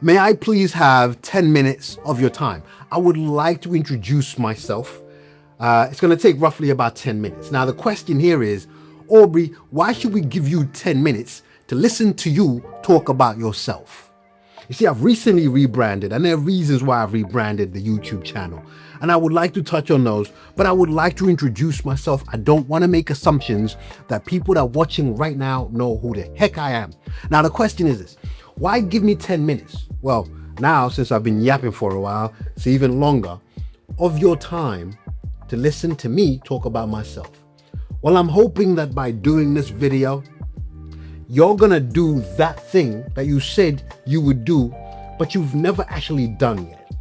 May I please have 10 minutes of your time? I would like to introduce myself. It's going to take roughly about 10 minutes. Now, the question here is, Aubrey, why should we give you 10 minutes to listen to you talk about yourself? You see, I've recently rebranded, and there are reasons why I've rebranded the YouTube channel. And I would like to touch on those, but I would like to introduce myself. I don't want to make assumptions that people that are watching right now know who the heck I am. Now, the question is this: why give me 10 minutes? Well, now, since I've been yapping for a while, it's even longer of your time to listen to me talk about myself. Well, I'm hoping that by doing this video, you're gonna do that thing that you said you would do, but you've never actually done yet.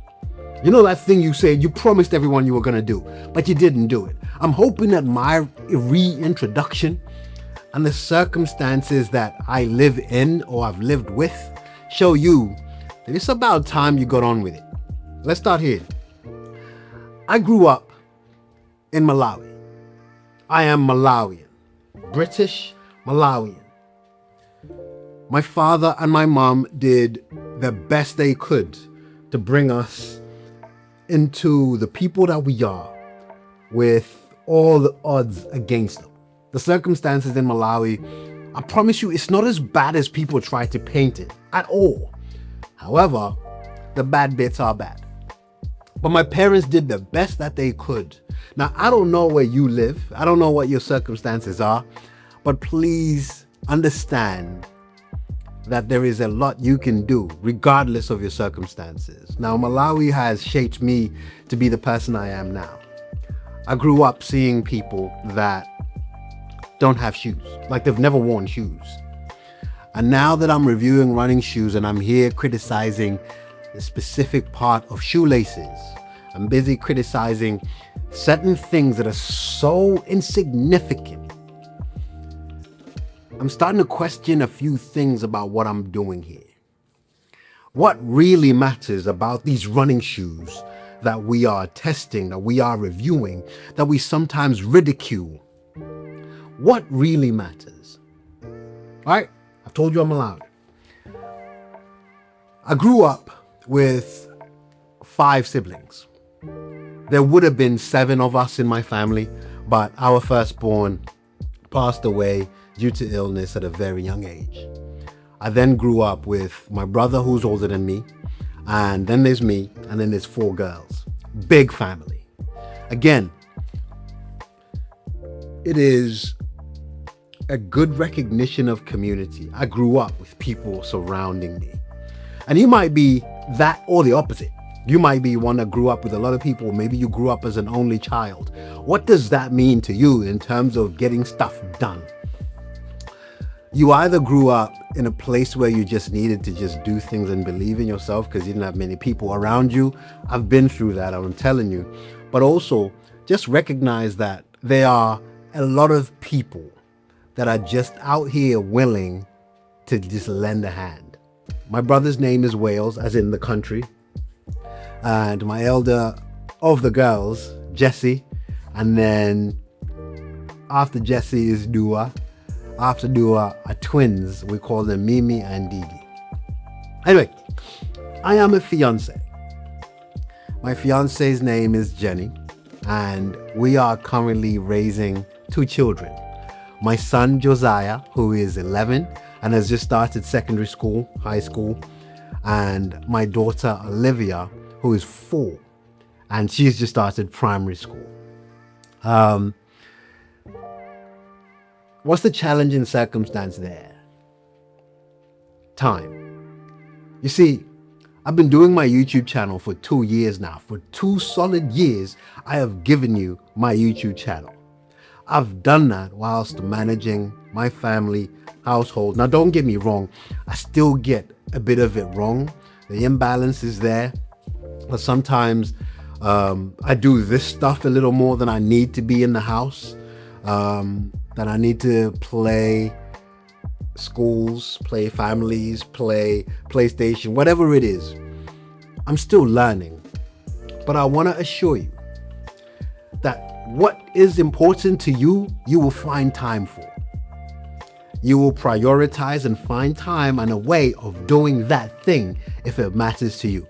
You know that thing you said you promised everyone you were gonna do, but you didn't do it. I'm hoping that my reintroduction and the circumstances that I live in or I've lived with show you that it's about time you got on with it. Let's start here. I grew up in Malawi. I am Malawian, British Malawian. My father and my mom did the best they could to bring us into the people that we are with all the odds against them. The circumstances in Malawi, I promise you, it's not as bad as people try to paint it at all. However, the bad bits are bad. But my parents did the best that they could. Now, I don't know where you live. I don't know what your circumstances are, but please understand that there is a lot you can do regardless of your circumstances. Now, Malawi has shaped me to be the person I am now. I grew up seeing people that don't have shoes, like they've never worn shoes. And now that I'm reviewing running shoes and I'm here criticizing the specific part of shoelaces, I'm busy criticizing certain things that are so insignificant. I'm starting to question a few things about what I'm doing here. What really matters about these running shoes that we are testing, that we are reviewing, that we sometimes ridicule? What really matters? All right, I've told you I'm allowed. I grew up with 5 siblings. There would have been 7 of us in my family, but our firstborn passed away due to illness at a very young age. I then grew up with my brother who's older than me, and then there's me, and then there's 4 girls. Big family. Again, it is a good recognition of community. I grew up with people surrounding me. And you might be that or the opposite. You might be one that grew up with a lot of people. Maybe you grew up as an only child. What does that mean to you in terms of getting stuff done? You either grew up in a place where you just needed to just do things and believe in yourself because you didn't have many people around you. I've been through that, I'm telling you. But also just recognize that there are a lot of people that are just out here willing to just lend a hand. My brother's name is Wales, as in the country. And my elder of the girls, Jessie. And then after Jessie is Dua. After Dua are twins. We call them Mimi and Didi. Anyway, I am a fiance. My fiance's name is Jenny. And we are currently raising 2 children. My son, Josiah, who is 11 and has just started secondary school, high school. And my daughter, Olivia, who is 4. And she's just started primary school. What's the challenging circumstance there? Time. You see, I've been doing my YouTube channel for 2 years now. For 2 solid years, I have given you my YouTube channel. I've done that whilst managing my family, household. Now, don't get me wrong. I still get a bit of it wrong. The imbalance is there. But sometimes I do this stuff a little more than I need to be in the house. That I need to play schools, play families, play PlayStation, whatever it is. I'm still learning. But I want to assure you that what is important to you, you will find time for. You will prioritize and find time and a way of doing that thing if it matters to you.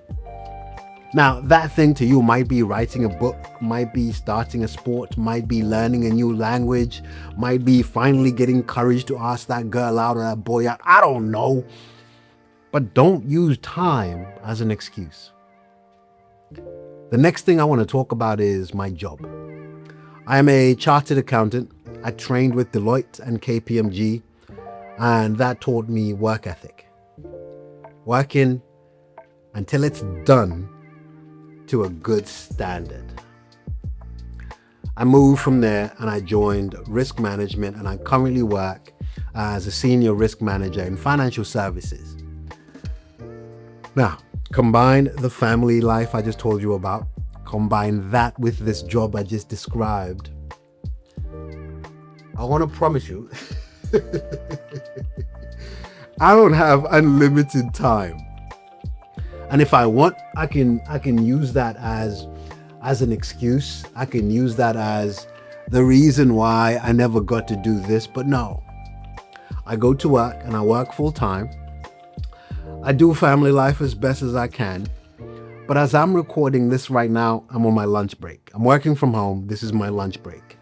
Now, that thing to you might be writing a book, might be starting a sport, might be learning a new language, might be finally getting courage to ask that girl out or that boy out. I don't know. But don't use time as an excuse. The next thing I want to talk about is my job. I am a chartered accountant. I trained with Deloitte and KPMG, and that taught me work ethic. Working until it's done to a good standard. I moved from there and I joined risk management, and I currently work as a senior risk manager in financial services. Now, combine the family life I just told you about, combine that with this job I just described. I want to promise you, I don't have unlimited time. And if I want, I can use that as an excuse. I can use that as the reason why I never got to do this. But no, I go to work and I work full time. I do family life as best as I can. But as I'm recording this right now, I'm on my lunch break. I'm working from home. This is my lunch break.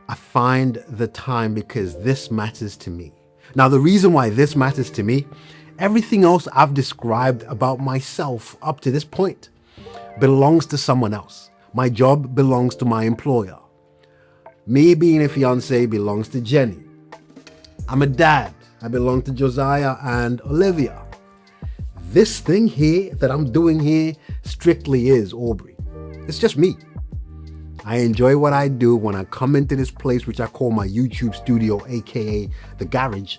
I find the time because this matters to me. Now, the reason why this matters to me, everything else I've described about myself up to this point belongs to someone else. My job belongs to my employer. Me being a fiance belongs to Jenny. I'm a dad. I belong to Josiah and Olivia. This thing here that I'm doing here strictly is Aubrey. It's just me. I enjoy what I do when I come into this place, which I call my YouTube studio, aka the garage.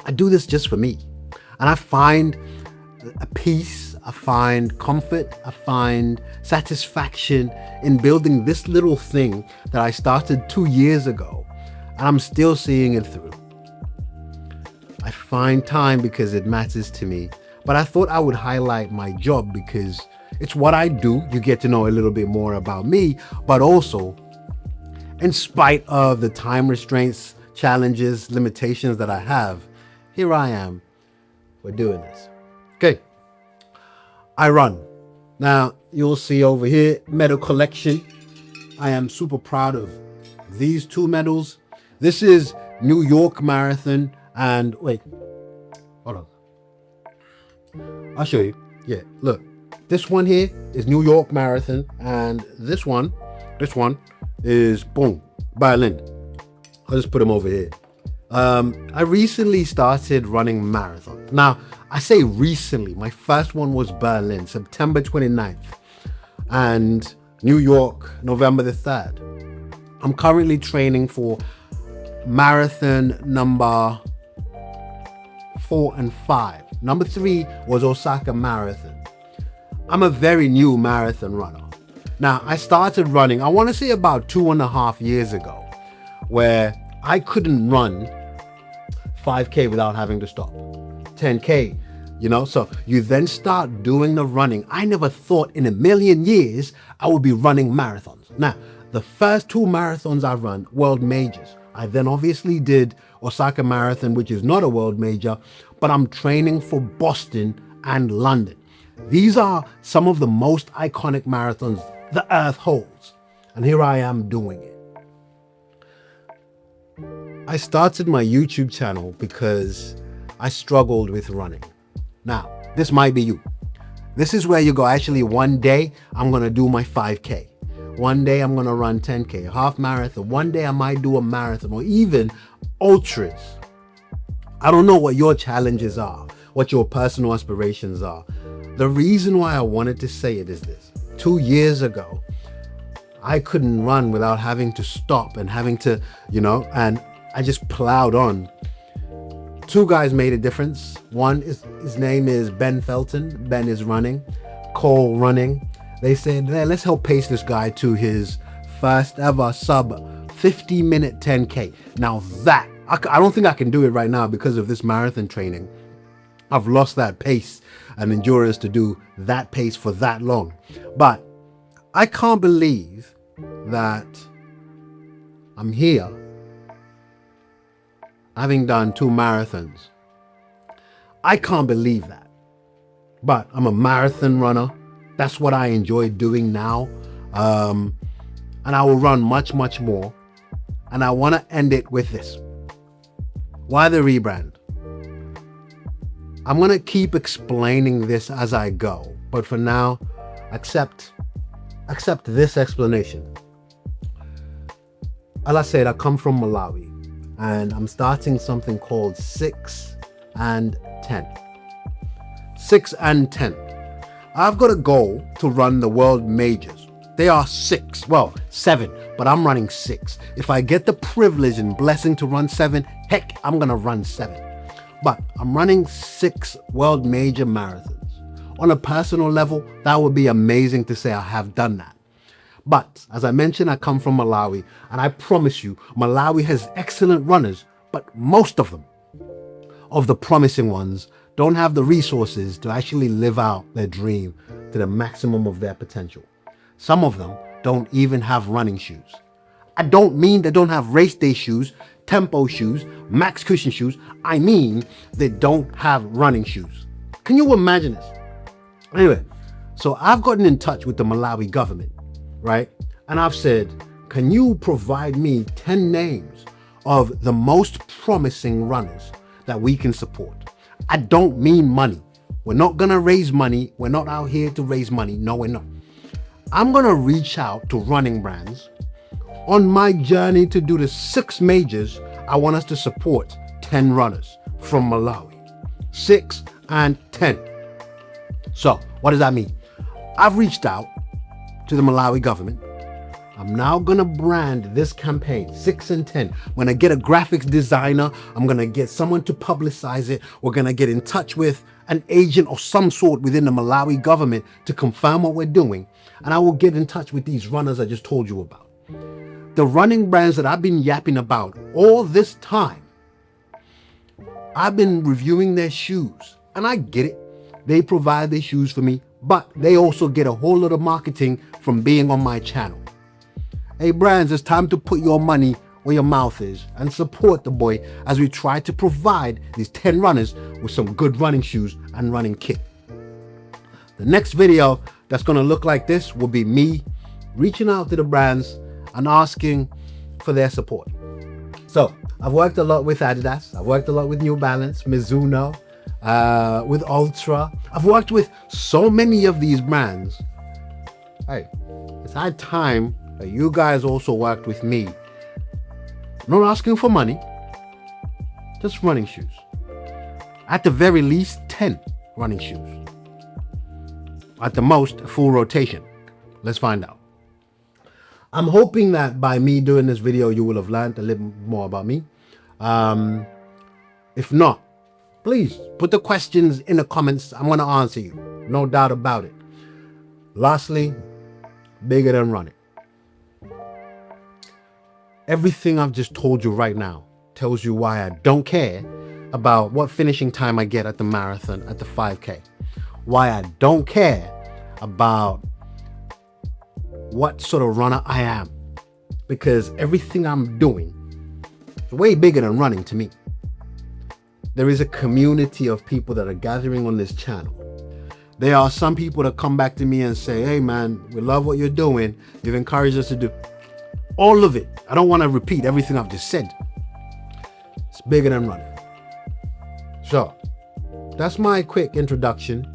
I do this just for me. And I find a peace, I find comfort, I find satisfaction in building this little thing that I started 2 years ago, and I'm still seeing it through. I find time because it matters to me, but I thought I would highlight my job because it's what I do. You get to know a little bit more about me, but also, in spite of the time restraints, challenges, limitations that I have, here I am. We're doing this. Okay. I run. Now, you'll see over here, medal collection. I am super proud of these 2 medals. This is New York Marathon. And wait, hold on. I'll show you. Yeah, look. This one here is New York Marathon. And this one is, boom, Berlin. I'll just put them over here. I recently started running marathons. Now, I say recently. My first one was Berlin, September 29th. And New York, November the 3rd. I'm currently training for marathon number 4 and 5. Number 3 was Osaka Marathon. I'm a very new marathon runner. Now, I started running, I want to say about 2.5 years ago, where I couldn't run 5K without having to stop. 10K, so you then start doing the running. I never thought in a million years I would be running marathons. Now, the first 2 marathons I run, world majors. I then obviously did Osaka Marathon, which is not a world major, but I'm training for Boston and London. These are some of the most iconic marathons the earth holds. And here I am doing it. I started my YouTube channel because I struggled with running. Now, this might be you. This is where you go, actually, one day I'm going to do my 5K. One day I'm going to run 10K, a half marathon. One day I might do a marathon or even ultras. I don't know what your challenges are, what your personal aspirations are. The reason why I wanted to say it is this. 2 years ago, I couldn't run without having to stop and having to, and I just plowed on. 2 guys made a difference. One is, his name is Ben Felton. Ben is running. Cole running. They said, hey, let's help pace this guy to his first ever sub 50-minute 10K. Now that, I don't think I can do it right now because of this marathon training. I've lost that pace and endurance to do that pace for that long. But I can't believe that I'm here having done 2 marathons. I can't believe that. But I'm a marathon runner. That's what I enjoy doing now. And I will run much, much more. And I want to end it with this. Why the rebrand? I'm going to keep explaining this as I go. But for now, accept this explanation. As I said, I come from Malawi. And I'm starting something called 6 and 10. 6 and 10. I've got a goal to run the world majors. They are 6, well, 7, but I'm running 6. If I get the privilege and blessing to run 7, heck, I'm gonna run 7. But I'm running 6 world major marathons. On a personal level, that would be amazing to say I have done that. But as I mentioned, I come from Malawi, and I promise you, Malawi has excellent runners, but most of them, of the promising ones, don't have the resources to actually live out their dream to the maximum of their potential. Some of them don't even have running shoes. I don't mean they don't have race day shoes, tempo shoes, max cushion shoes. I mean they don't have running shoes. Can you imagine this? Anyway, so I've gotten in touch with the Malawi government, right? And I've said, can you provide me 10 names of the most promising runners that we can support? I don't mean money. We're not going to raise money. We're not out here to raise money. No, we're not. I'm going to reach out to running brands. On my journey to do the 6 majors, I want us to support 10 runners from Malawi. 6 and 10. So what does that mean? I've reached out to the Malawi government. I'm now going to brand this campaign 6 and 10. I'm going to get a graphics designer. I'm going to get someone to publicize it. We're going to get in touch with an agent of some sort within the Malawi government to confirm what we're doing. And I will get in touch with these runners I just told you about. The running brands that I've been yapping about all this time, I've been reviewing their shoes. And I get it. They provide their shoes for me, but they also get a whole lot of marketing from being on my channel. Hey brands, it's time to put your money where your mouth is and support the boy as we try to provide these 10 runners with some good running shoes and running kit. The next video that's going to look like this will be me reaching out to the brands and asking for their support. So I've worked a lot with Adidas. I've worked a lot with New Balance, Mizuno, with Ultra. I've worked with so many of these brands. Hey, it's high time that you guys also worked with me. Not asking for money, just running shoes. At the very least, 10 running shoes. At the most, a full rotation. Let's find out. I'm hoping that by me doing this video, you will have learned a little more about me. If not, please put the questions in the comments. I'm going to answer you. No doubt about it. Lastly, bigger than running. Everything I've just told you right now tells you why I don't care about what finishing time I get at the marathon, at the 5K. Why I don't care about what sort of runner I am. Because everything I'm doing is way bigger than running to me. There is a community of people that are gathering on this channel. There are some people that come back to me and say, hey man, we love what you're doing. You've encouraged us to do all of it. I don't want to repeat everything I've just said. It's bigger than running. So that's my quick introduction,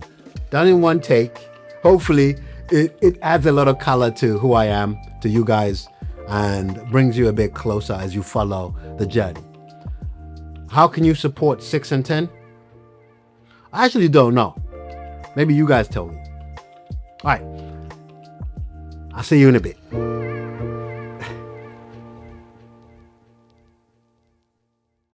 done in one take. Hopefully it adds a lot of color to who I am, to you guys, and brings you a bit closer as you follow the journey. How can you support 6 and 10? I actually don't know. Maybe you guys tell me. All right. I'll see you in a bit.